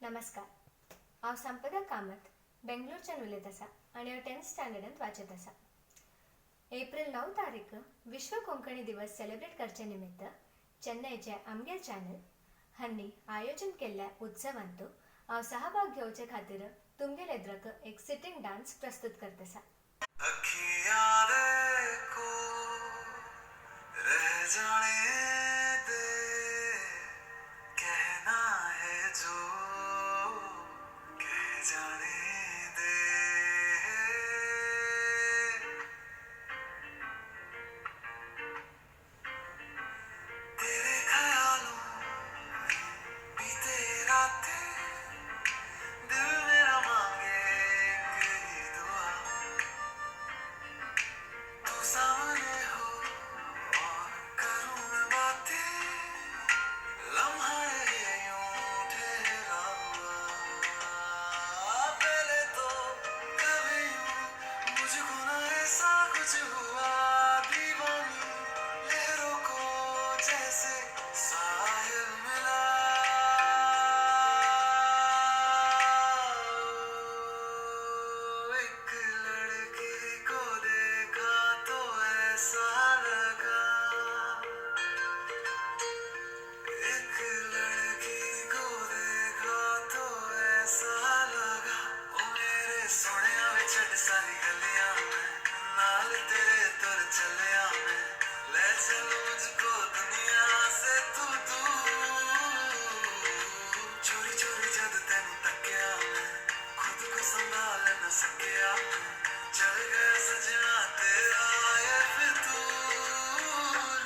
नमस्कार. हांव संपदा कामत बेंगलोरच्यान उलयत आसा आनी हांव 10th स्टँडर्डांत वाचत आसा. एप्रील 9 तारीख विश्व कोंकणी दिवस सेलिब्रेट करचे निमित्त चेन्नईचे आमगेर चॅनल हांणी आयोजन केल्ल्या उत्सवांत हांव सहभाग घेवचे खातीर तुमगेर एद्रक एक सिटींग डान्स प्रस्तुत करत आसा. अखियां देखो रह जाने